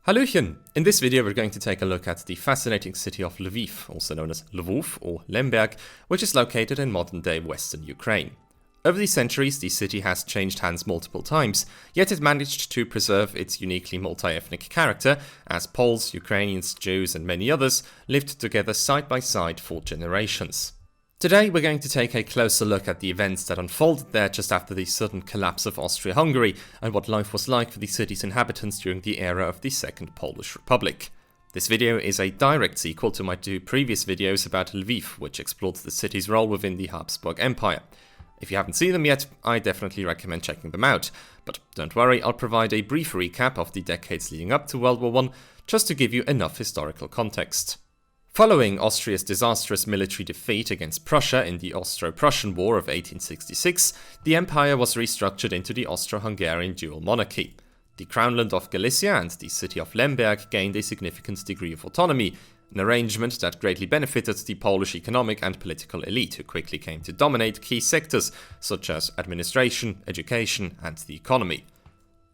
Hallöchen! In this video we're going to take a look at the fascinating city of Lviv, also known as Lwów or Lemberg, which is located in modern-day western Ukraine. Over the centuries, the city has changed hands multiple times, yet it managed to preserve its uniquely multi-ethnic character, as Poles, Ukrainians, Jews and many others lived together side by side for generations. Today we're going to take a closer look at the events that unfolded there just after the sudden collapse of Austria-Hungary and what life was like for the city's inhabitants during the era of the Second Polish Republic. This video is a direct sequel to my two previous videos about Lviv, which explored the city's role within the Habsburg Empire. If you haven't seen them yet, I definitely recommend checking them out, but don't worry, I'll provide a brief recap of the decades leading up to World War I, just to give you enough historical context. Following Austria's disastrous military defeat against Prussia in the Austro-Prussian War of 1866, the empire was restructured into the Austro-Hungarian dual monarchy. The crownland of Galicia and the city of Lemberg gained a significant degree of autonomy, an arrangement that greatly benefited the Polish economic and political elite, who quickly came to dominate key sectors such as administration, education, and the economy.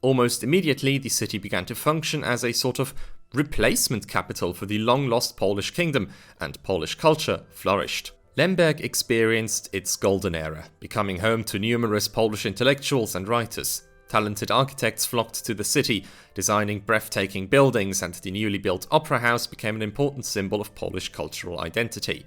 Almost immediately, the city began to function as a sort of replacement capital for the long-lost Polish kingdom, and Polish culture flourished. Lemberg experienced its golden era, becoming home to numerous Polish intellectuals and writers. Talented architects flocked to the city, designing breathtaking buildings, and the newly built opera house became an important symbol of Polish cultural identity.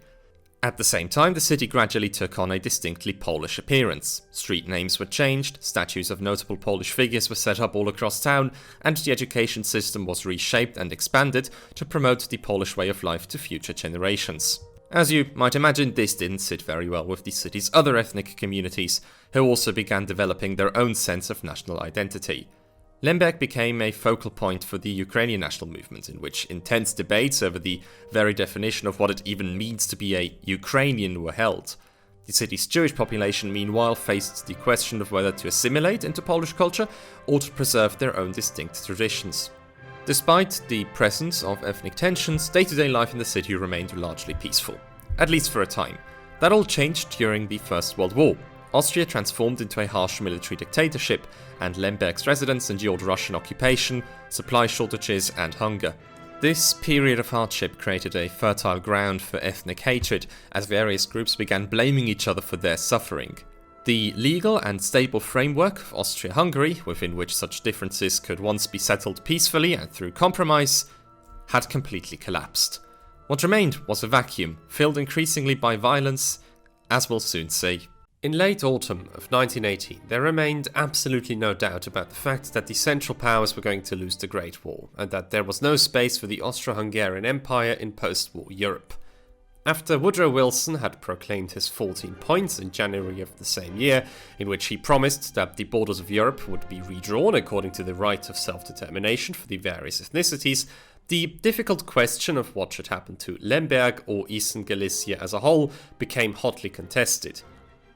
At the same time, the city gradually took on a distinctly Polish appearance. Street names were changed, statues of notable Polish figures were set up all across town, and the education system was reshaped and expanded to promote the Polish way of life to future generations. As you might imagine, this didn't sit very well with the city's other ethnic communities, who also began developing their own sense of national identity. Lemberg became a focal point for the Ukrainian national movement, in which intense debates over the very definition of what it even means to be a Ukrainian were held. The city's Jewish population, meanwhile, faced the question of whether to assimilate into Polish culture or to preserve their own distinct traditions. Despite the presence of ethnic tensions, day-to-day life in the city remained largely peaceful, at least for a time. That all changed during the First World War. Austria transformed into a harsh military dictatorship, and Lemberg's residents endured Russian occupation, supply shortages, and hunger. This period of hardship created a fertile ground for ethnic hatred, as various groups began blaming each other for their suffering. The legal and stable framework of Austria-Hungary, within which such differences could once be settled peacefully and through compromise, had completely collapsed. What remained was a vacuum, filled increasingly by violence, as we'll soon see. In late autumn of 1918, there remained absolutely no doubt about the fact that the Central Powers were going to lose the Great War, and that there was no space for the Austro-Hungarian Empire in post-war Europe. After Woodrow Wilson had proclaimed his 14 points in January of the same year, in which he promised that the borders of Europe would be redrawn according to the right of self-determination for the various ethnicities, the difficult question of what should happen to Lemberg or Eastern Galicia as a whole became hotly contested.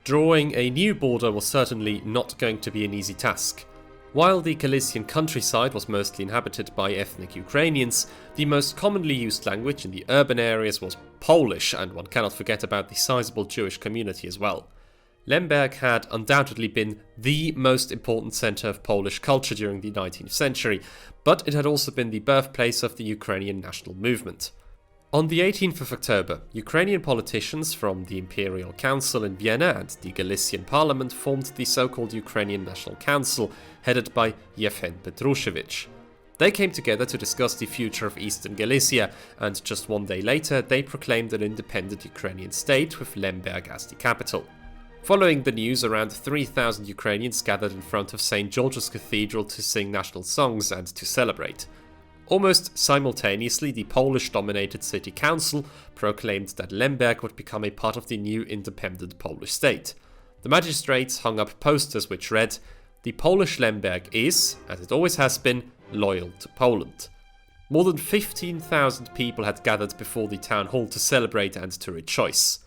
Drawing a new border was certainly not going to be an easy task. While the Galician countryside was mostly inhabited by ethnic Ukrainians, the most commonly used language in the urban areas was Polish, and one cannot forget about the sizable Jewish community as well. Lemberg had undoubtedly been the most important centre of Polish culture during the 19th century, but it had also been the birthplace of the Ukrainian national movement. On the 18th of October, Ukrainian politicians from the Imperial Council in Vienna and the Galician Parliament formed the so-called Ukrainian National Council, headed by Yevhen Petrushevich. They came together to discuss the future of Eastern Galicia, and just one day later they proclaimed an independent Ukrainian state with Lemberg as the capital. Following the news, around 3,000 Ukrainians gathered in front of St. George's Cathedral to sing national songs and to celebrate. Almost simultaneously, the Polish-dominated city council proclaimed that Lemberg would become a part of the new independent Polish state. The magistrates hung up posters which read, "The Polish Lemberg is, as it always has been, loyal to Poland." More than 15,000 people had gathered before the town hall to celebrate and to rejoice.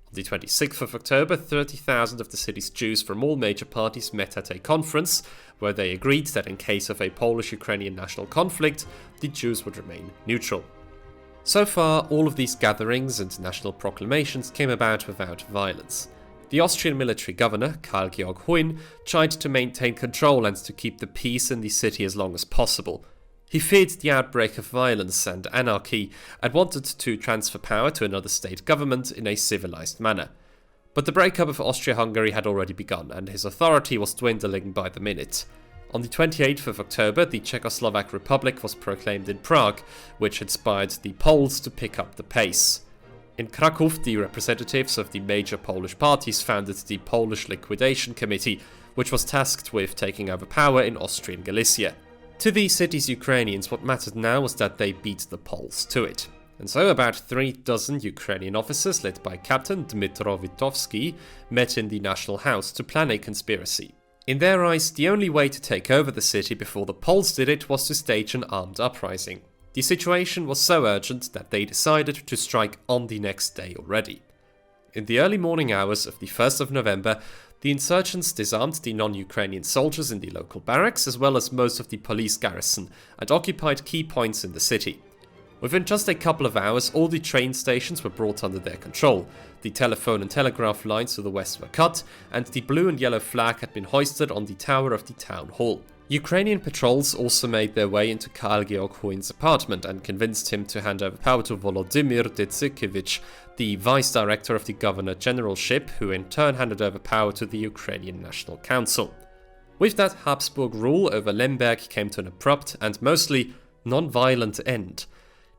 On the 26th of October, 30,000 of the city's Jews from all major parties met at a conference, where they agreed that in case of a Polish-Ukrainian national conflict, the Jews would remain neutral. So far, all of these gatherings and national proclamations came about without violence. The Austrian military governor, Karl Georg Huyn, tried to maintain control and to keep the peace in the city as long as possible. He feared the outbreak of violence and anarchy and wanted to transfer power to another state government in a civilized manner. But the breakup of Austria-Hungary had already begun, and his authority was dwindling by the minute. On the 28th of October, the Czechoslovak Republic was proclaimed in Prague, which inspired the Poles to pick up the pace. In Krakow, the representatives of the major Polish parties founded the Polish Liquidation Committee, which was tasked with taking over power in Austrian Galicia. To the city's Ukrainians, what mattered now was that they beat the Poles to it. And so about 36 Ukrainian officers, led by Captain Dmytro Witowski, met in the National House to plan a conspiracy. In their eyes, the only way to take over the city before the Poles did it was to stage an armed uprising. The situation was so urgent that they decided to strike on the next day already. In the early morning hours of the 1st of November, the insurgents disarmed the non-Ukrainian soldiers in the local barracks as well as most of the police garrison and occupied key points in the city. Within just a couple of hours, all the train stations were brought under their control, the telephone and telegraph lines to the west were cut, and the blue and yellow flag had been hoisted on the tower of the town hall. Ukrainian patrols also made their way into Karl Georg Huyn's apartment and convinced him to hand over power to Volodymyr Decykiewicz, the vice director of the governor-generalship, who in turn handed over power to the Ukrainian National Council. With that, Habsburg rule over Lemberg came to an abrupt and mostly non-violent end.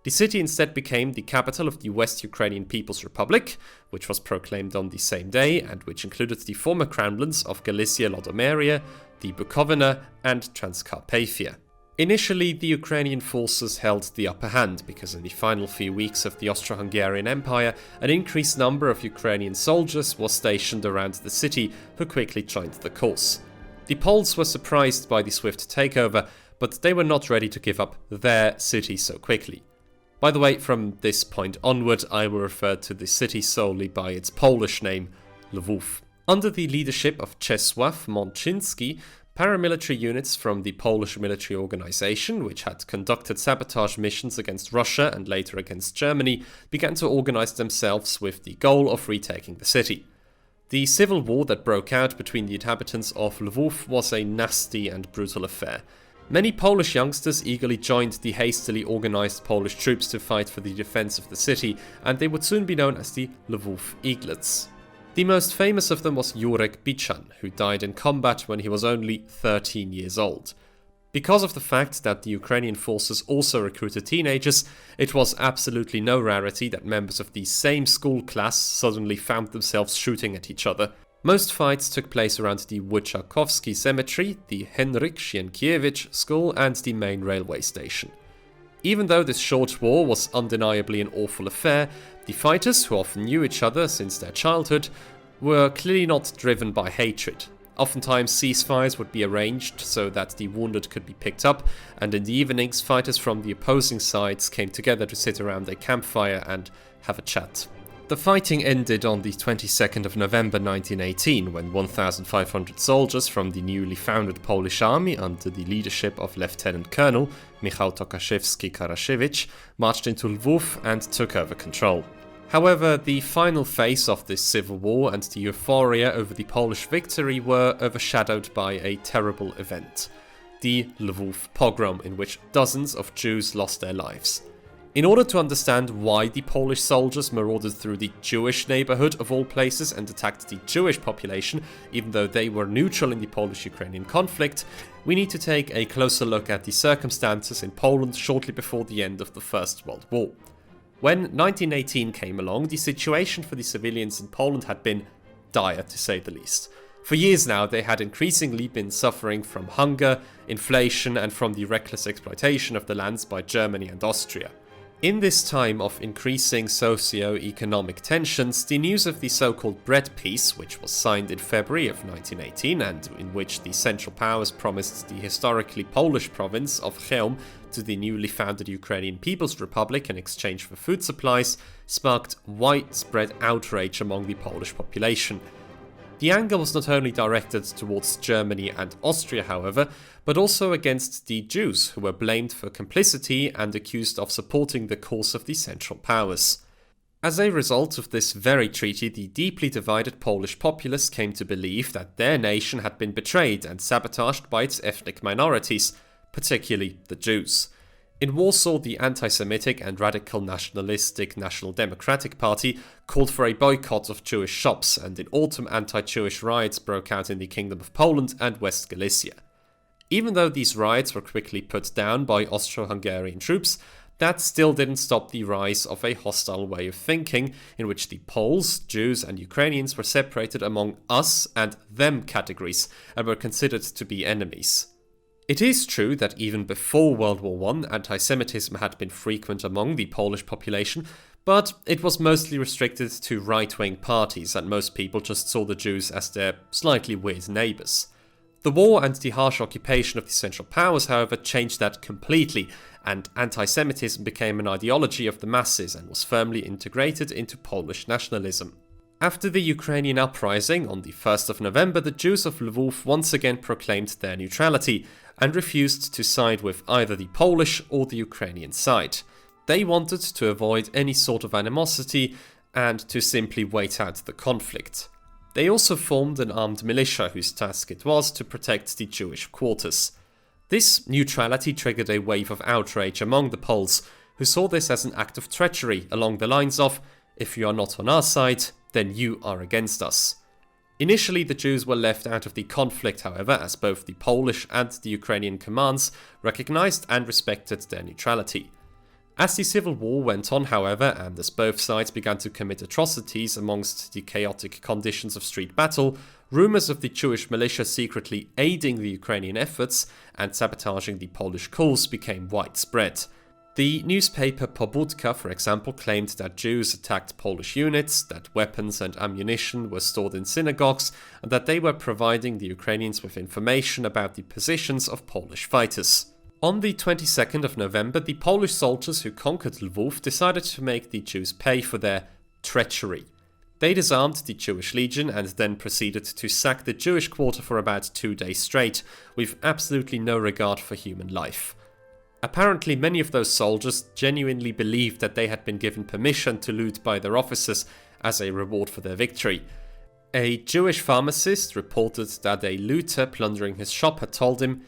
The city instead became the capital of the West Ukrainian People's Republic, which was proclaimed on the same day and which included the former crownlands of Galicia-Lodomeria, the Bukovina, and Transcarpathia. Initially, the Ukrainian forces held the upper hand because in the final few weeks of the Austro-Hungarian Empire, an increased number of Ukrainian soldiers was stationed around the city who quickly joined the cause. The Poles were surprised by the swift takeover, but they were not ready to give up their city so quickly. By the way, from this point onward, I will refer to the city solely by its Polish name, Lwów. Under the leadership of Czesław Mączyński, paramilitary units from the Polish military organization, which had conducted sabotage missions against Russia and later against Germany, began to organize themselves with the goal of retaking the city. The civil war that broke out between the inhabitants of Lwów was a nasty and brutal affair. Many Polish youngsters eagerly joined the hastily organized Polish troops to fight for the defense of the city, and they would soon be known as the Lwów Eaglets. The most famous of them was Jurek Bichan, who died in combat when he was only 13 years old. Because of the fact that the Ukrainian forces also recruited teenagers, it was absolutely no rarity that members of the same school class suddenly found themselves shooting at each other. Most fights took place around the Wyczakowski Cemetery, the Henryk Sienkiewicz School, and the main railway station. Even though this short war was undeniably an awful affair, the fighters, who often knew each other since their childhood, were clearly not driven by hatred. Oftentimes ceasefires would be arranged so that the wounded could be picked up, and in the evenings fighters from the opposing sides came together to sit around a campfire and have a chat. The fighting ended on the 22nd of November 1918 when 1,500 soldiers from the newly founded Polish army under the leadership of Lieutenant Colonel Michał Tokaszewski-Karasiewicz marched into Lwów and took over control. However, the final phase of this civil war and the euphoria over the Polish victory were overshadowed by a terrible event, the Lwów Pogrom, in which dozens of Jews lost their lives. In order to understand why the Polish soldiers marauded through the Jewish neighborhood of all places and attacked the Jewish population, even though they were neutral in the Polish-Ukrainian conflict, we need to take a closer look at the circumstances in Poland shortly before the end of the First World War. When 1918 came along, the situation for the civilians in Poland had been dire, to say the least. For years now, they had increasingly been suffering from hunger, inflation, and from the reckless exploitation of the lands by Germany and Austria. In this time of increasing socio-economic tensions, the news of the so-called Bread Peace, which was signed in February of 1918 and in which the Central Powers promised the historically Polish province of Chełm to the newly founded Ukrainian People's Republic in exchange for food supplies, sparked widespread outrage among the Polish population. The anger was not only directed towards Germany and Austria, however, but also against the Jews, who were blamed for complicity and accused of supporting the cause of the Central Powers. As a result of this very treaty, the deeply divided Polish populace came to believe that their nation had been betrayed and sabotaged by its ethnic minorities, particularly the Jews. In Warsaw, the anti-Semitic and radical nationalistic National Democratic Party called for a boycott of Jewish shops, and in autumn anti-Jewish riots broke out in the Kingdom of Poland and West Galicia. Even though these riots were quickly put down by Austro-Hungarian troops, that still didn't stop the rise of a hostile way of thinking in which the Poles, Jews and Ukrainians were separated among us and them categories and were considered to be enemies. It is true that even before World War I, anti-Semitism had been frequent among the Polish population, but it was mostly restricted to right-wing parties, and most people just saw the Jews as their slightly weird neighbours. The war and the harsh occupation of the Central Powers, however, changed that completely, and anti-Semitism became an ideology of the masses and was firmly integrated into Polish nationalism. After the Ukrainian uprising on the 1st of November, the Jews of Lwów once again proclaimed their neutrality and refused to side with either the Polish or the Ukrainian side. They wanted to avoid any sort of animosity and to simply wait out the conflict. They also formed an armed militia whose task it was to protect the Jewish quarters. This neutrality triggered a wave of outrage among the Poles, who saw this as an act of treachery along the lines of, "If you are not on our side, then you are against us." Initially, the Jews were left out of the conflict, however, as both the Polish and the Ukrainian commands recognized and respected their neutrality. As the civil war went on, however, and as both sides began to commit atrocities amongst the chaotic conditions of street battle, rumors of the Jewish militia secretly aiding the Ukrainian efforts and sabotaging the Polish cause became widespread. The newspaper Pobudka, for example, claimed that Jews attacked Polish units, that weapons and ammunition were stored in synagogues, and that they were providing the Ukrainians with information about the positions of Polish fighters. On the 22nd of November, the Polish soldiers who conquered Lwów decided to make the Jews pay for their treachery. They disarmed the Jewish Legion and then proceeded to sack the Jewish quarter for about 2 days straight, with absolutely no regard for human life. Apparently, many of those soldiers genuinely believed that they had been given permission to loot by their officers as a reward for their victory. A Jewish pharmacist reported that a looter plundering his shop had told him,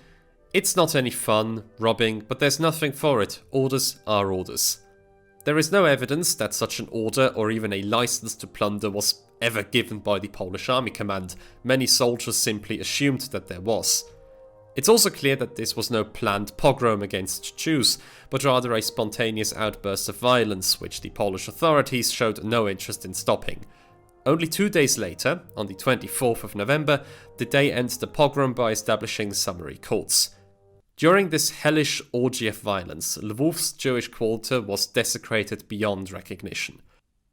"It's not any fun, robbing, but there's nothing for it. Orders are orders." There is no evidence that such an order or even a license to plunder was ever given by the Polish army command. Many soldiers simply assumed that there was. It's also clear that this was no planned pogrom against Jews, but rather a spontaneous outburst of violence, which the Polish authorities showed no interest in stopping. Only 2 days later, on the 24th of November, did they end the pogrom by establishing summary courts. During this hellish orgy of violence, Lwów's Jewish quarter was desecrated beyond recognition.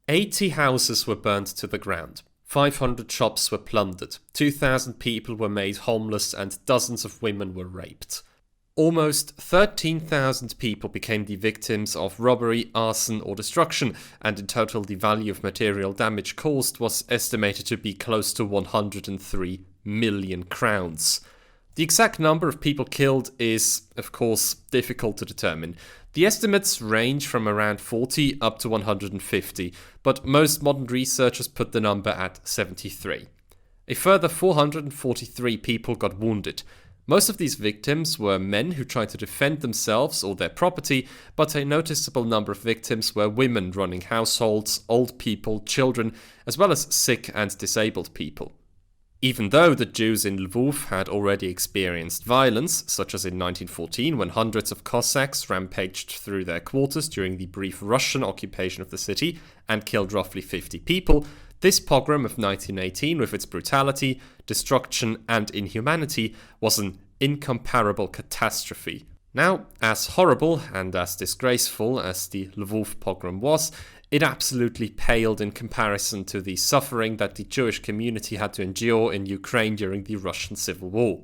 80 houses were burnt to the ground. 500 shops were plundered, 2,000 people were made homeless, and dozens of women were raped. Almost 13,000 people became the victims of robbery, arson, or destruction, and in total the value of material damage caused was estimated to be close to 103 million crowns. The exact number of people killed is, of course, difficult to determine. The estimates range from around 40 up to 150, but most modern researchers put the number at 73. A further 443 people got wounded. Most of these victims were men who tried to defend themselves or their property, but a noticeable number of victims were women running households, old people, children, as well as sick and disabled people. Even though the Jews in Lwów had already experienced violence, such as in 1914 when hundreds of Cossacks rampaged through their quarters during the brief Russian occupation of the city and killed roughly 50 people, this pogrom of 1918, with its brutality, destruction and inhumanity, was an incomparable catastrophe. Now, as horrible and as disgraceful as the Lwów pogrom was, it absolutely paled in comparison to the suffering that the Jewish community had to endure in Ukraine during the Russian Civil War.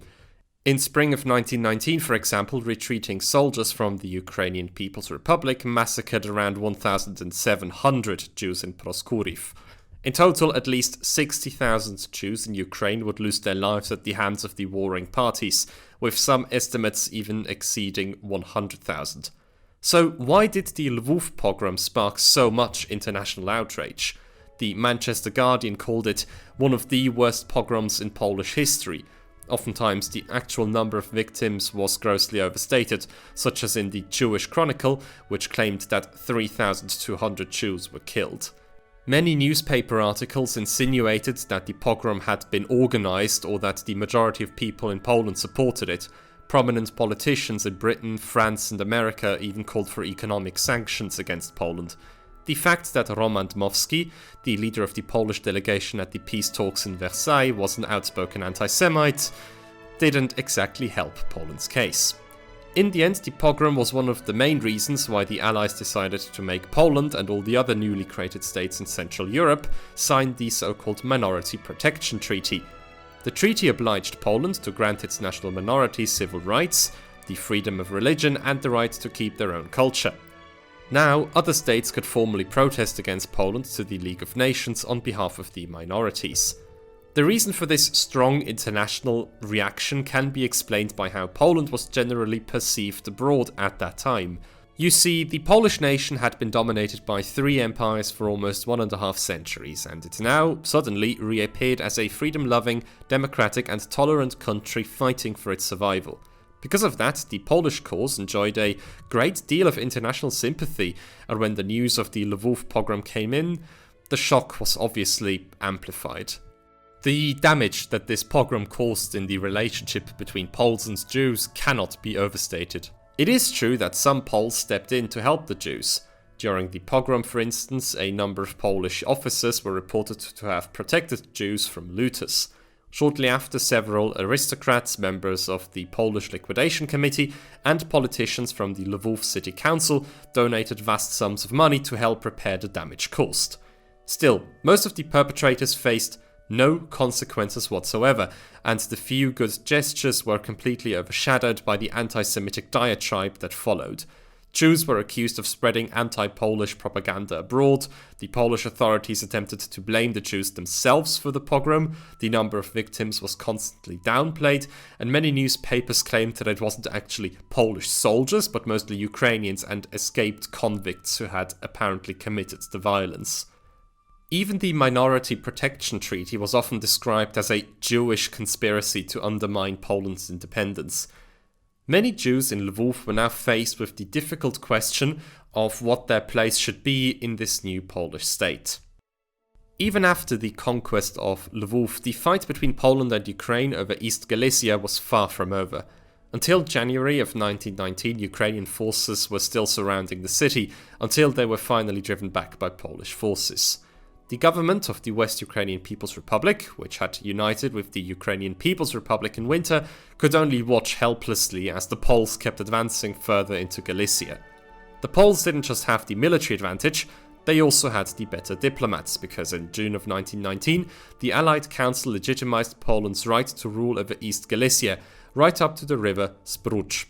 In spring of 1919, for example, retreating soldiers from the Ukrainian People's Republic massacred around 1,700 Jews in Proskuriv. In total, at least 60,000 Jews in Ukraine would lose their lives at the hands of the warring parties, with some estimates even exceeding 100,000. So why did the Lwów pogrom spark so much international outrage? The Manchester Guardian called it one of the worst pogroms in Polish history. Oftentimes, the actual number of victims was grossly overstated, such as in the Jewish Chronicle, which claimed that 3,200 Jews were killed. Many newspaper articles insinuated that the pogrom had been organized or that the majority of people in Poland supported it. Prominent politicians in Britain, France and America even called for economic sanctions against Poland. The fact that Roman Dmowski, the leader of the Polish delegation at the peace talks in Versailles, was an outspoken anti-Semite, didn't exactly help Poland's case. In the end, the pogrom was one of the main reasons why the Allies decided to make Poland and all the other newly created states in Central Europe sign the so-called Minority Protection Treaty. The treaty obliged Poland to grant its national minorities civil rights, the freedom of religion and the right to keep their own culture. Now, other states could formally protest against Poland to the League of Nations on behalf of the minorities. The reason for this strong international reaction can be explained by how Poland was generally perceived abroad at that time. You see, the Polish nation had been dominated by 3 empires for almost 1.5 centuries, and it now suddenly reappeared as a freedom-loving, democratic and tolerant country fighting for its survival. Because of that, the Polish cause enjoyed a great deal of international sympathy, and when the news of the Lwów Pogrom came in, the shock was obviously amplified. The damage that this pogrom caused in the relationship between Poles and Jews cannot be overstated. It is true that some Poles stepped in to help the Jews. During the pogrom, for instance, a number of Polish officers were reported to have protected Jews from looters. Shortly after, several aristocrats, members of the Polish Liquidation Committee, and politicians from the Lwów City Council donated vast sums of money to help repair the damage caused. Still, most of the perpetrators faced no consequences whatsoever, and the few good gestures were completely overshadowed by the anti-Semitic diatribe that followed. Jews were accused of spreading anti-Polish propaganda abroad, the Polish authorities attempted to blame the Jews themselves for the pogrom, the number of victims was constantly downplayed, and many newspapers claimed that it wasn't actually Polish soldiers, but mostly Ukrainians and escaped convicts who had apparently committed the violence. Even the Minority Protection Treaty was often described as a Jewish conspiracy to undermine Poland's independence. Many Jews in Lwów were now faced with the difficult question of what their place should be in this new Polish state. Even after the conquest of Lwów, the fight between Poland and Ukraine over East Galicia was far from over. Until January of 1919, Ukrainian forces were still surrounding the city, until they were finally driven back by Polish forces. The government of the West Ukrainian People's Republic, which had united with the Ukrainian People's Republic in winter, could only watch helplessly as the Poles kept advancing further into Galicia. The Poles didn't just have the military advantage, they also had the better diplomats, because in June of 1919, the Allied Council legitimized Poland's right to rule over East Galicia, right up to the river Sprucz.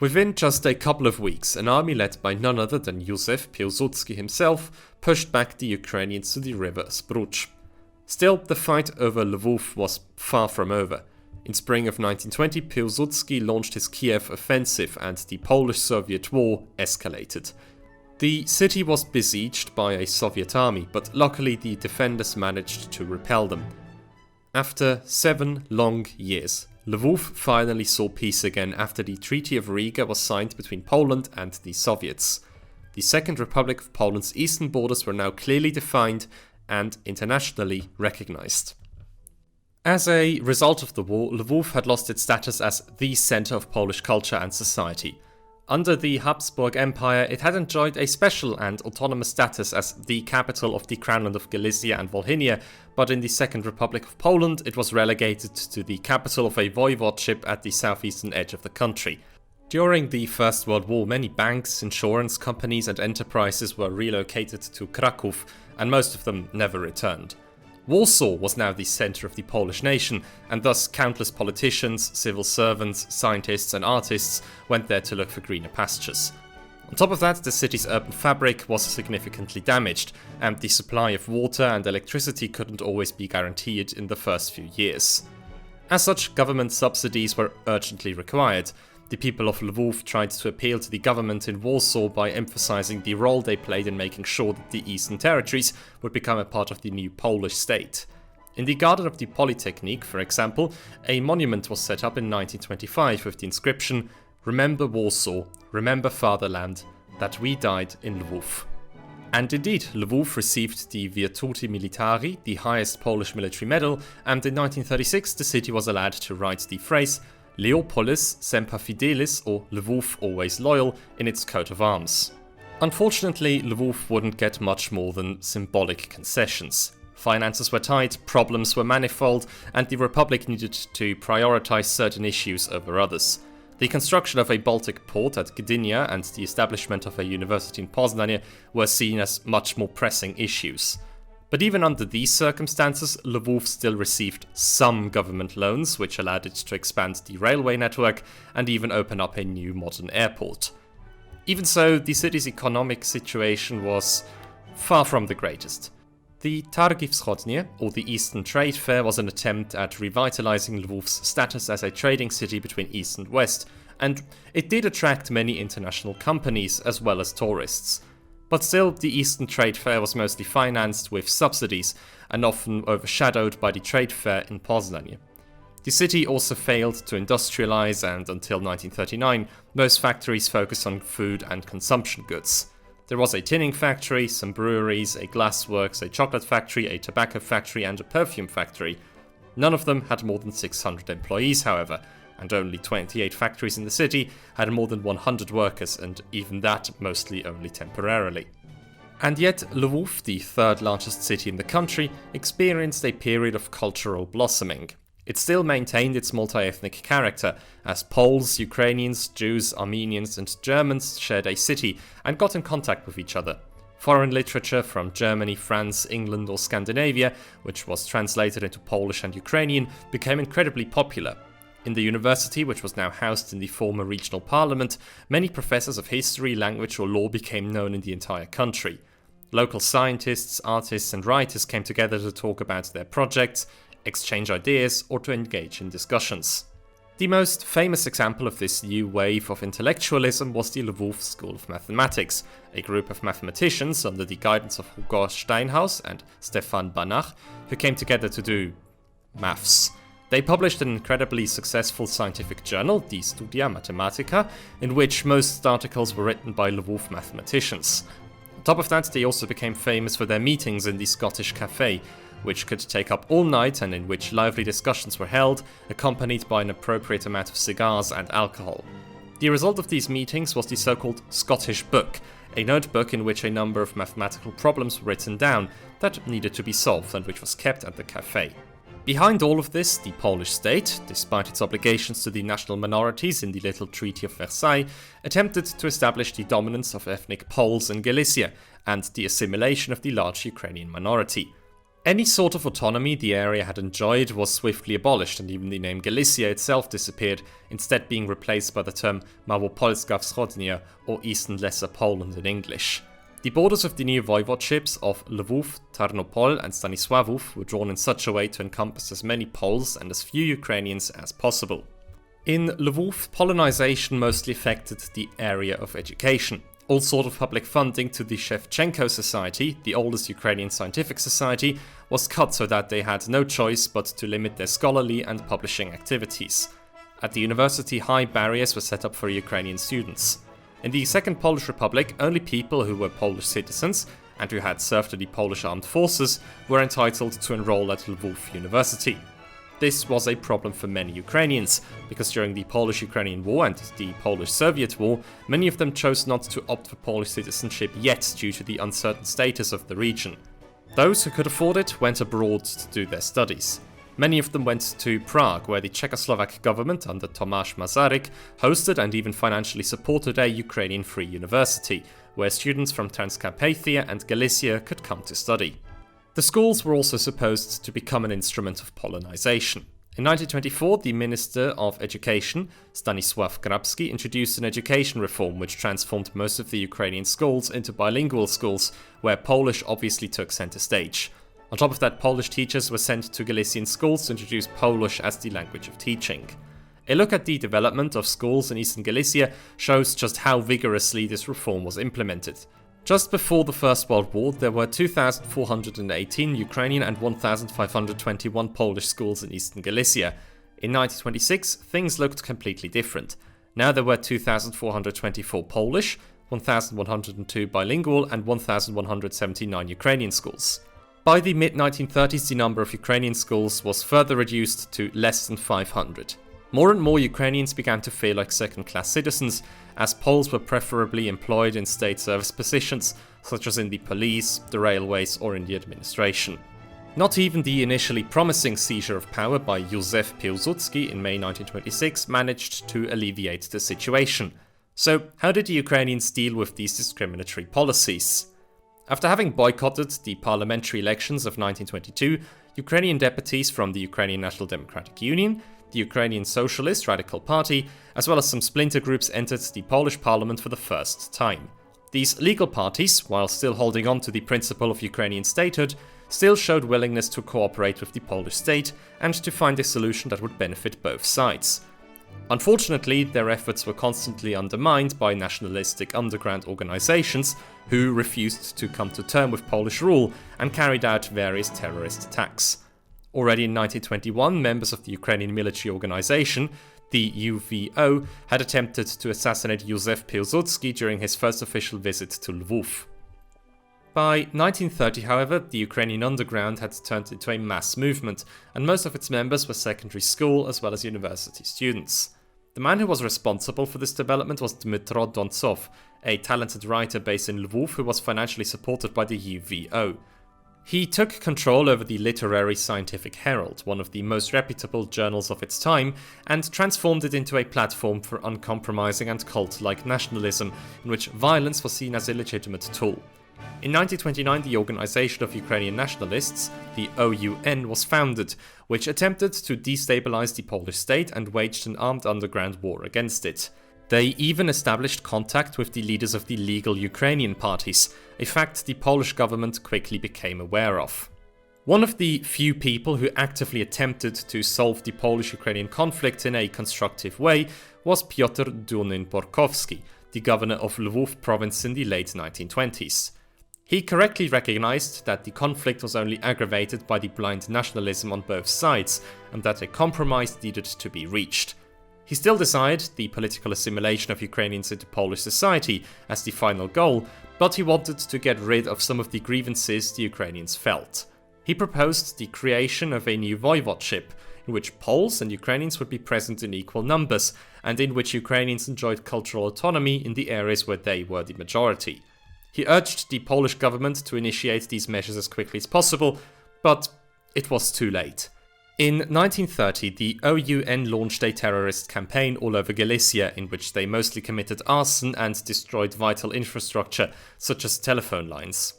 Within just a couple of weeks, an army led by none other than Józef Piłsudski himself pushed back the Ukrainians to the river Sprucz. Still, the fight over Lwów was far from over. In spring of 1920, Piłsudski launched his Kiev offensive and the Polish-Soviet war escalated. The city was besieged by a Soviet army, but luckily the defenders managed to repel them. After 7 long years, Lwów finally saw peace again after the Treaty of Riga was signed between Poland and the Soviets. The Second Republic of Poland's eastern borders were now clearly defined and internationally recognized. As a result of the war, Lwów had lost its status as the center of Polish culture and society. Under the Habsburg Empire, it had enjoyed a special and autonomous status as the capital of the Crownland of Galicia and Volhynia, but in the Second Republic of Poland, it was relegated to the capital of a voivodeship at the southeastern edge of the country. During the First World War, many banks, insurance companies and enterprises were relocated to Kraków, and most of them never returned. Warsaw was now the centre of the Polish nation, and thus countless politicians, civil servants, scientists and artists went there to look for greener pastures. On top of that, the city's urban fabric was significantly damaged, and the supply of water and electricity couldn't always be guaranteed in the first few years. As such, government subsidies were urgently required. The people of Lwów tried to appeal to the government in Warsaw by emphasizing the role they played in making sure that the Eastern Territories would become a part of the new Polish state. In the garden of the Polytechnique, for example, a monument was set up in 1925 with the inscription "Remember Warsaw, remember Fatherland, that we died in Lwów." And indeed, Lwów received the Virtuti Militari, the highest Polish military medal, and in 1936 the city was allowed to write the phrase "Leopolis semper fidelis" or Lwów always loyal in its coat of arms. Unfortunately, Lwów wouldn't get much more than symbolic concessions. Finances were tight, problems were manifold, and the Republic needed to prioritize certain issues over others. The construction of a Baltic port at Gdynia and the establishment of a university in Poznań were seen as much more pressing issues. But even under these circumstances, Lwów still received some government loans, which allowed it to expand the railway network and even open up a new modern airport. Even so, the city's economic situation was far from the greatest. The Targi Wschodnie, or the Eastern Trade Fair, was an attempt at revitalizing Lwów's status as a trading city between East and West, and it did attract many international companies as well as tourists. But still, the Eastern Trade Fair was mostly financed with subsidies and often overshadowed by the trade fair in Poznań. The city also failed to industrialize, and until 1939, most factories focused on food and consumption goods. There was a tinning factory, some breweries, a glassworks, a chocolate factory, a tobacco factory, and a perfume factory. None of them had more than 600 employees, however, and only 28 factories in the city had more than 100 workers, and even that mostly only temporarily. And yet, Lwów, the third largest city in the country, experienced a period of cultural blossoming. It still maintained its multi-ethnic character, as Poles, Ukrainians, Jews, Armenians and Germans shared a city and got in contact with each other. Foreign literature from Germany, France, England or Scandinavia, which was translated into Polish and Ukrainian, became incredibly popular. In the university, which was now housed in the former regional parliament, many professors of history, language or law became known in the entire country. Local scientists, artists and writers came together to talk about their projects, exchange ideas, or to engage in discussions. The most famous example of this new wave of intellectualism was the Lwów School of Mathematics, a group of mathematicians under the guidance of Hugo Steinhaus and Stefan Banach, who came together to do maths. They published an incredibly successful scientific journal, the Studia Mathematica, in which most articles were written by Lwów mathematicians. On top of that, they also became famous for their meetings in the Scottish Cafe, which could take up all night and in which lively discussions were held, accompanied by an appropriate amount of cigars and alcohol. The result of these meetings was the so-called Scottish Book, a notebook in which a number of mathematical problems were written down that needed to be solved and which was kept at the cafe. Behind all of this, the Polish state, despite its obligations to the national minorities in the Little Treaty of Versailles, attempted to establish the dominance of ethnic Poles in Galicia and the assimilation of the large Ukrainian minority. Any sort of autonomy the area had enjoyed was swiftly abolished, and even the name Galicia itself disappeared, instead being replaced by the term Małopolska Wschodnia, or Eastern Lesser Poland in English. The borders of the new voivodeships of Lwów, Tarnopol and Stanisławów were drawn in such a way to encompass as many Poles and as few Ukrainians as possible. In Lwów, Polonization mostly affected the area of education. All sort of public funding to the Shevchenko Society, the oldest Ukrainian scientific society, was cut so that they had no choice but to limit their scholarly and publishing activities. At the university, high barriers were set up for Ukrainian students. In the Second Polish Republic, only people who were Polish citizens and who had served in the Polish armed forces were entitled to enroll at Lwów University. This was a problem for many Ukrainians, because during the Polish-Ukrainian War and the Polish-Soviet War, many of them chose not to opt for Polish citizenship yet due to the uncertain status of the region. Those who could afford it went abroad to do their studies. Many of them went to Prague, where the Czechoslovak government under Tomáš Masaryk hosted and even financially supported a Ukrainian free university, where students from Transcarpathia and Galicia could come to study. The schools were also supposed to become an instrument of Polonization. In 1924, the Minister of Education, Stanisław Grabski, introduced an education reform which transformed most of the Ukrainian schools into bilingual schools, where Polish obviously took center stage. On top of that, Polish teachers were sent to Galician schools to introduce Polish as the language of teaching. A look at the development of schools in Eastern Galicia shows just how vigorously this reform was implemented. Just before the First World War, there were 2,418 Ukrainian and 1,521 Polish schools in eastern Galicia. In 1926, things looked completely different. Now there were 2,424 Polish, 1,102 bilingual and 1,179 Ukrainian schools. By the mid-1930s, the number of Ukrainian schools was further reduced to less than 500. More and more Ukrainians began to feel like second-class citizens, as Poles were preferably employed in state service positions, such as in the police, the railways, or in the administration. Not even the initially promising seizure of power by Józef Piłsudski in May 1926 managed to alleviate the situation. So, how did the Ukrainians deal with these discriminatory policies? After having boycotted the parliamentary elections of 1922, Ukrainian deputies from the Ukrainian National Democratic Union, the Ukrainian Socialist Radical Party, as well as some splinter groups entered the Polish parliament for the first time. These legal parties, while still holding on to the principle of Ukrainian statehood, still showed willingness to cooperate with the Polish state and to find a solution that would benefit both sides. Unfortunately, their efforts were constantly undermined by nationalistic underground organizations who refused to come to terms with Polish rule and carried out various terrorist attacks. Already in 1921, members of the Ukrainian military organization, the UVO, had attempted to assassinate Józef Piłsudski during his first official visit to Lwów. By 1930, however, the Ukrainian underground had turned into a mass movement, and most of its members were secondary school as well as university students. The man who was responsible for this development was Dmytro Dontsov, a talented writer based in Lwów who was financially supported by the UVO. He took control over the literary Scientific Herald, one of the most reputable journals of its time, and transformed it into a platform for uncompromising and cult-like nationalism, in which violence was seen as a legitimate tool. In 1929, the Organization of Ukrainian Nationalists, the OUN, was founded, which attempted to destabilize the Polish state and waged an armed underground war against it. They even established contact with the leaders of the legal Ukrainian parties, a fact the Polish government quickly became aware of. One of the few people who actively attempted to solve the Polish-Ukrainian conflict in a constructive way was Piotr Dunin-Borkowski, the governor of Lwów province in the late 1920s. He correctly recognized that the conflict was only aggravated by the blind nationalism on both sides, and that a compromise needed to be reached. He still desired the political assimilation of Ukrainians into Polish society as the final goal, but he wanted to get rid of some of the grievances the Ukrainians felt. He proposed the creation of a new voivodeship, in which Poles and Ukrainians would be present in equal numbers, and in which Ukrainians enjoyed cultural autonomy in the areas where they were the majority. He urged the Polish government to initiate these measures as quickly as possible, but it was too late. In 1930, the OUN launched a terrorist campaign all over Galicia, in which they mostly committed arson and destroyed vital infrastructure, such as telephone lines.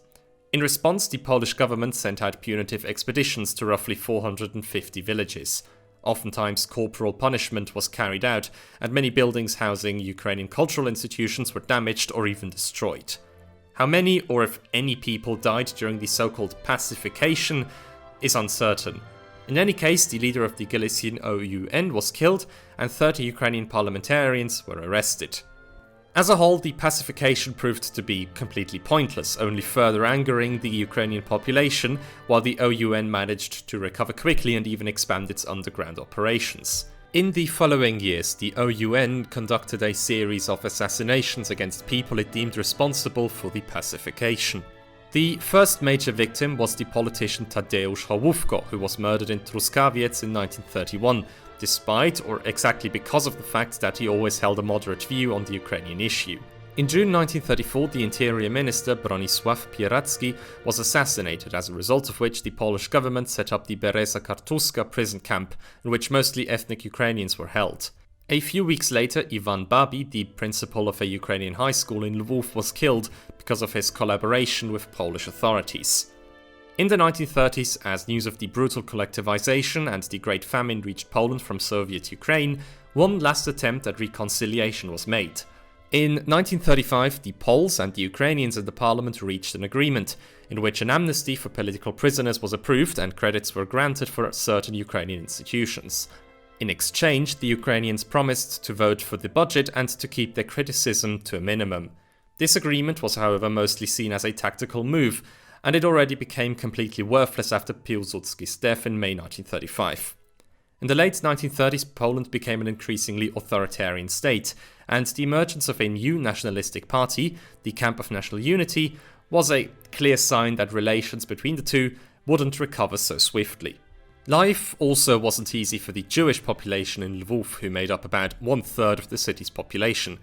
In response, the Polish government sent out punitive expeditions to roughly 450 villages. Oftentimes, corporal punishment was carried out, and many buildings housing Ukrainian cultural institutions were damaged or even destroyed. How many or if any people died during the so-called pacification is uncertain. In any case, the leader of the Galician OUN was killed and 30 Ukrainian parliamentarians were arrested. As a whole, the pacification proved to be completely pointless, only further angering the Ukrainian population, while the OUN managed to recover quickly and even expand its underground operations. In the following years, the OUN conducted a series of assassinations against people it deemed responsible for the pacification. The first major victim was the politician Tadeusz Hołówko, who was murdered in Truskawiec in 1931, despite or exactly because of the fact that he always held a moderate view on the Ukrainian issue. In June 1934, the Interior Minister Bronisław Pieracki was assassinated, as a result of which the Polish government set up the Bereza Kartuska prison camp, in which mostly ethnic Ukrainians were held. A few weeks later, Iwan Babi, the principal of a Ukrainian high school in Lwów, was killed because of his collaboration with Polish authorities. In the 1930s, as news of the brutal collectivization and the Great Famine reached Poland from Soviet Ukraine, one last attempt at reconciliation was made. In 1935, the Poles and the Ukrainians in the parliament reached an agreement, in which an amnesty for political prisoners was approved and credits were granted for certain Ukrainian institutions. In exchange, the Ukrainians promised to vote for the budget and to keep their criticism to a minimum. This agreement was, however, mostly seen as a tactical move, and it already became completely worthless after Piłsudski's death in May 1935. In the late 1930s, Poland became an increasingly authoritarian state, and the emergence of a new nationalistic party, the Camp of National Unity, was a clear sign that relations between the two wouldn't recover so swiftly. Life also wasn't easy for the Jewish population in Lwów, who made up about 1/3 of the city's population.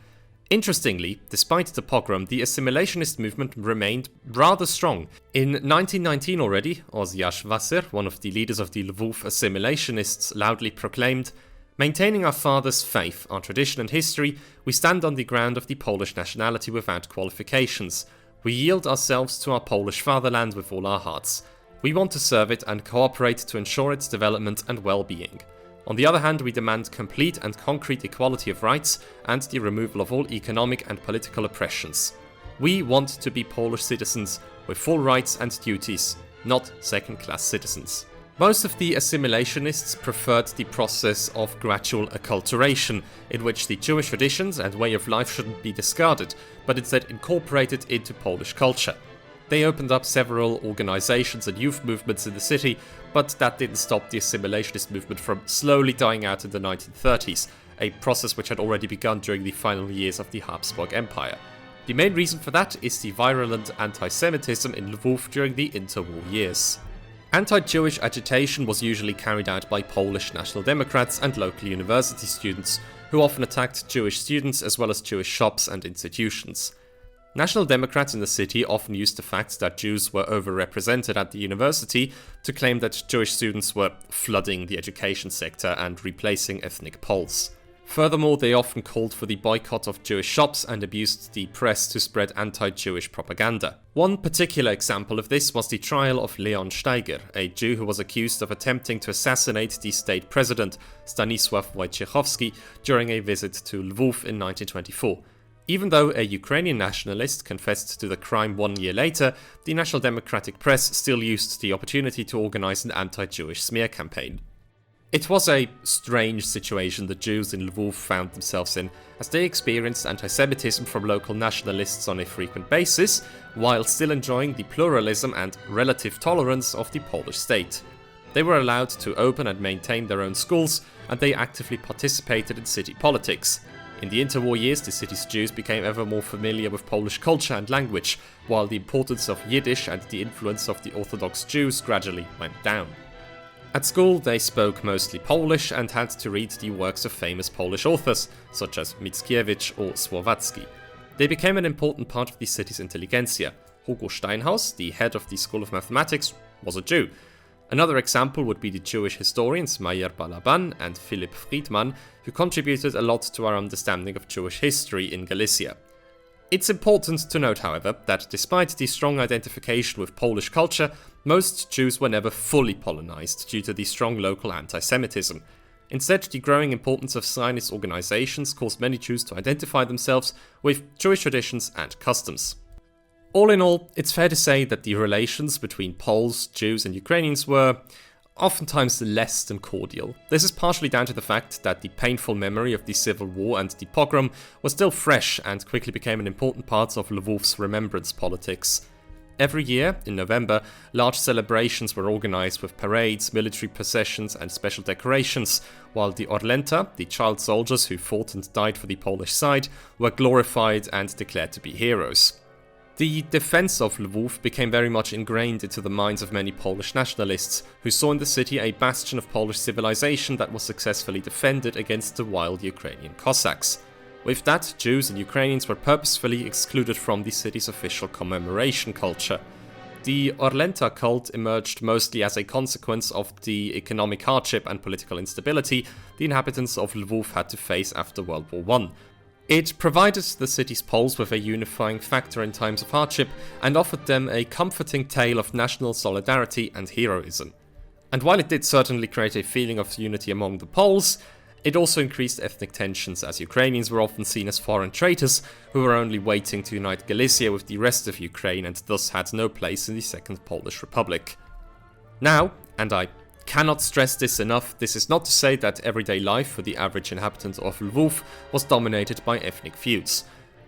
Interestingly, despite the pogrom, the assimilationist movement remained rather strong. In 1919 already, Ozjasz Wasser, one of the leaders of the Lwów assimilationists, loudly proclaimed, "Maintaining our father's faith, our tradition and history, we stand on the ground of the Polish nationality without qualifications. We yield ourselves to our Polish fatherland with all our hearts. We want to serve it and cooperate to ensure its development and well-being. On the other hand, we demand complete and concrete equality of rights and the removal of all economic and political oppressions. We want to be Polish citizens with full rights and duties, not second-class citizens." Most of the assimilationists preferred the process of gradual acculturation, in which the Jewish traditions and way of life shouldn't be discarded, but instead incorporated into Polish culture. They opened up several organizations and youth movements in the city, but that didn't stop the assimilationist movement from slowly dying out in the 1930s, a process which had already begun during the final years of the Habsburg Empire. The main reason for that is the virulent anti-Semitism in Lwów during the interwar years. Anti-Jewish agitation was usually carried out by Polish National Democrats and local university students, who often attacked Jewish students as well as Jewish shops and institutions. National Democrats in the city often used the fact that Jews were overrepresented at the university to claim that Jewish students were flooding the education sector and replacing ethnic Poles. Furthermore, they often called for the boycott of Jewish shops and abused the press to spread anti-Jewish propaganda. One particular example of this was the trial of Leon Steiger, a Jew who was accused of attempting to assassinate the state president, Stanisław Wojciechowski, during a visit to Lwów in 1924. Even though a Ukrainian nationalist confessed to the crime 1 year later, the National Democratic Press still used the opportunity to organize an anti-Jewish smear campaign. It was a strange situation the Jews in Lwów found themselves in, as they experienced anti-Semitism from local nationalists on a frequent basis, while still enjoying the pluralism and relative tolerance of the Polish state. They were allowed to open and maintain their own schools, and they actively participated in city politics. In the interwar years, the city's Jews became ever more familiar with Polish culture and language, while the importance of Yiddish and the influence of the Orthodox Jews gradually went down. At school, they spoke mostly Polish and had to read the works of famous Polish authors, such as Mickiewicz or Słowacki. They became an important part of the city's intelligentsia. Hugo Steinhaus, the head of the School of Mathematics, was a Jew. Another example would be the Jewish historians Meyer Balaban and Philipp Friedman, who contributed a lot to our understanding of Jewish history in Galicia. It's important to note, however, that despite the strong identification with Polish culture, most Jews were never fully Polonized due to the strong local anti-Semitism. Instead, the growing importance of Zionist organizations caused many Jews to identify themselves with Jewish traditions and customs. All in all, it's fair to say that the relations between Poles, Jews and Ukrainians were oftentimes less than cordial. This is partially down to the fact that the painful memory of the civil war and the pogrom was still fresh and quickly became an important part of Lwów's remembrance politics. Every year, in November, large celebrations were organized with parades, military processions and special decorations, while the Orlęta, the child soldiers who fought and died for the Polish side, were glorified and declared to be heroes. The defense of Lwów became very much ingrained into the minds of many Polish nationalists, who saw in the city a bastion of Polish civilization that was successfully defended against the wild Ukrainian Cossacks. With that, Jews and Ukrainians were purposefully excluded from the city's official commemoration culture. The Orlęta cult emerged mostly as a consequence of the economic hardship and political instability the inhabitants of Lwów had to face after World War I. It provided the city's Poles with a unifying factor in times of hardship and offered them a comforting tale of national solidarity and heroism. And while it did certainly create a feeling of unity among the Poles, it also increased ethnic tensions, as Ukrainians were often seen as foreign traitors who were only waiting to unite Galicia with the rest of Ukraine and thus had no place in the Second Polish Republic. Now, and I cannot stress this enough, this is not to say that everyday life for the average inhabitant of Lwów was dominated by ethnic feuds.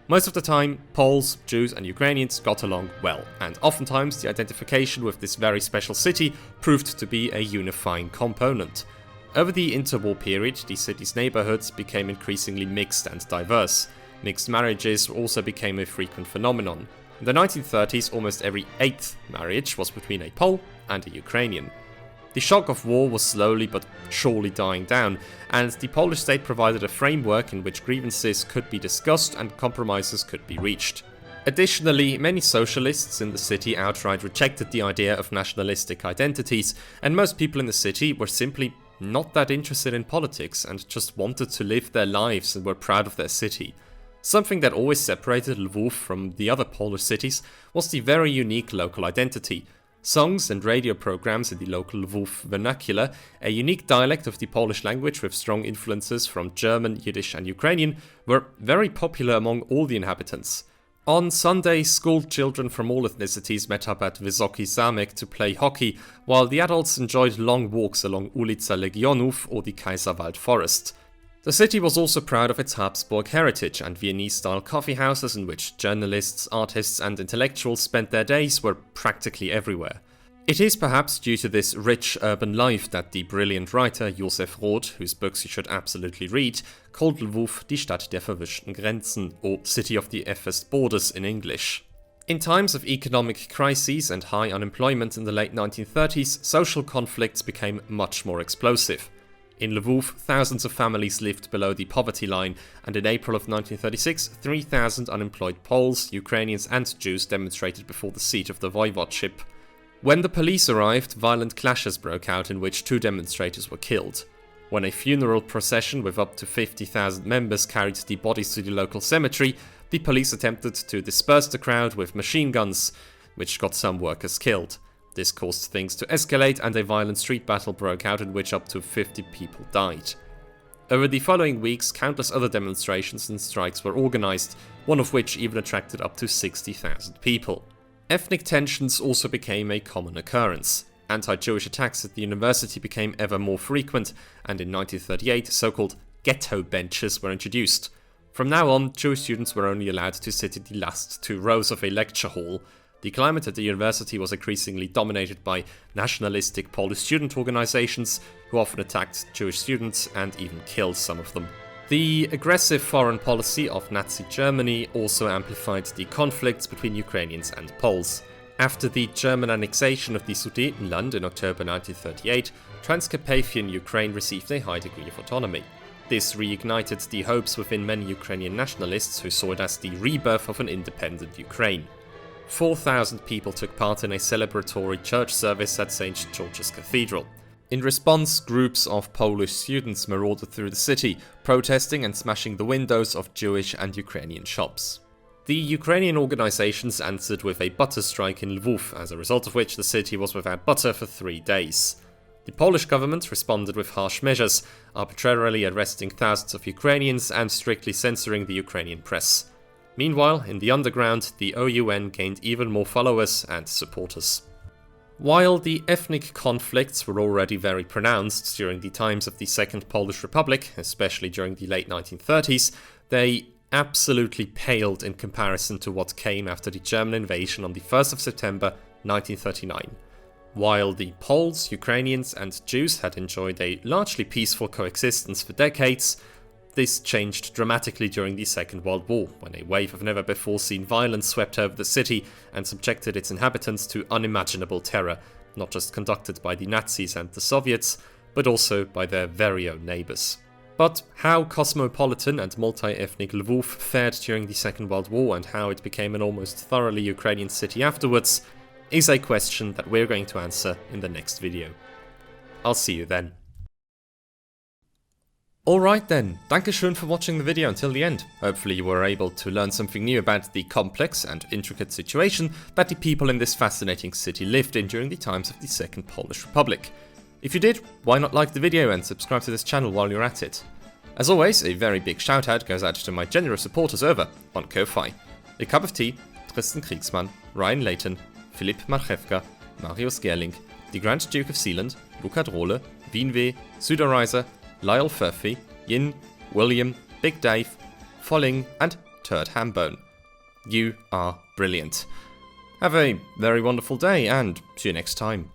Most of the time, Poles, Jews and Ukrainians got along well, and oftentimes the identification with this very special city proved to be a unifying component. Over the interwar period, the city's neighborhoods became increasingly mixed and diverse. Mixed marriages also became a frequent phenomenon. In the 1930s, almost every 8th marriage was between a Pole and a Ukrainian. The shock of war was slowly but surely dying down, and the Polish state provided a framework in which grievances could be discussed and compromises could be reached. Additionally, many socialists in the city outright rejected the idea of nationalistic identities, and most people in the city were simply not that interested in politics and just wanted to live their lives and were proud of their city. Something that always separated Lwów from the other Polish cities was the very unique local identity. Songs and radio programs in the local Lwów vernacular, a unique dialect of the Polish language with strong influences from German, Yiddish and Ukrainian, were very popular among all the inhabitants. On Sundays, school children from all ethnicities met up at Wysoki Zamek to play hockey, while the adults enjoyed long walks along Ulica Legionów or the Kaiserwald Forest. The city was also proud of its Habsburg heritage, and Viennese-style coffee houses in which journalists, artists and intellectuals spent their days were practically everywhere. It is perhaps due to this rich urban life that the brilliant writer Josef Roth, whose books you should absolutely read, called Lwów die Stadt der verwischten Grenzen, or City of the Effaced Borders in English. In times of economic crises and high unemployment in the late 1930s, social conflicts became much more explosive. In Lwów, thousands of families lived below the poverty line, and in April of 1936, 3,000 unemployed Poles, Ukrainians and Jews demonstrated before the seat of the voivodeship. When the police arrived, violent clashes broke out in which 2 demonstrators were killed. When a funeral procession with up to 50,000 members carried the bodies to the local cemetery, the police attempted to disperse the crowd with machine guns, which got some workers killed. This caused things to escalate and a violent street battle broke out in which up to 50 people died. Over the following weeks, countless other demonstrations and strikes were organized, one of which even attracted up to 60,000 people. Ethnic tensions also became a common occurrence. Anti-Jewish attacks at the university became ever more frequent, and in 1938 so-called ghetto benches were introduced. From now on, Jewish students were only allowed to sit in the last 2 rows of a lecture hall. The climate at the university was increasingly dominated by nationalistic Polish student organizations, who often attacked Jewish students and even killed some of them. The aggressive foreign policy of Nazi Germany also amplified the conflicts between Ukrainians and Poles. After the German annexation of the Sudetenland in October 1938, Transcarpathian Ukraine received a high degree of autonomy. This reignited the hopes within many Ukrainian nationalists who saw it as the rebirth of an independent Ukraine. 4,000 people took part in a celebratory church service at St. George's Cathedral. In response, groups of Polish students marauded through the city, protesting and smashing the windows of Jewish and Ukrainian shops. The Ukrainian organizations answered with a butter strike in Lwów, as a result of which the city was without butter for 3 days. The Polish government responded with harsh measures, arbitrarily arresting thousands of Ukrainians and strictly censoring the Ukrainian press. Meanwhile, in the underground, the OUN gained even more followers and supporters. While the ethnic conflicts were already very pronounced during the times of the Second Polish Republic, especially during the late 1930s, they absolutely paled in comparison to what came after the German invasion on the 1st of September 1939. While the Poles, Ukrainians and Jews had enjoyed a largely peaceful coexistence for decades, this changed dramatically during the Second World War, when a wave of never-before-seen violence swept over the city and subjected its inhabitants to unimaginable terror, not just conducted by the Nazis and the Soviets, but also by their very own neighbours. But how cosmopolitan and multi-ethnic Lwów fared during the Second World War and how it became an almost thoroughly Ukrainian city afterwards is a question that we're going to answer in the next video. I'll see you then. Alright then, dankeschön for watching the video until the end. Hopefully you were able to learn something new about the complex and intricate situation that the people in this fascinating city lived in during the times of the Second Polish Republic. If you did, why not like the video and subscribe to this channel while you're at it. As always, a very big shout out goes out to my generous supporters over on Ko-Fi. A Cup of Tea, Tristan Kriegsmann, Ryan Layton, Filip Marchewka, Marius Gerling, the Grand Duke of Sealand, Luca Drohle, Wienweh, Süderizer, Lyle Furphy, Yin, William, Big Dave, Folling and turd ham bone. You are brilliant. Have a very wonderful day and see you next time.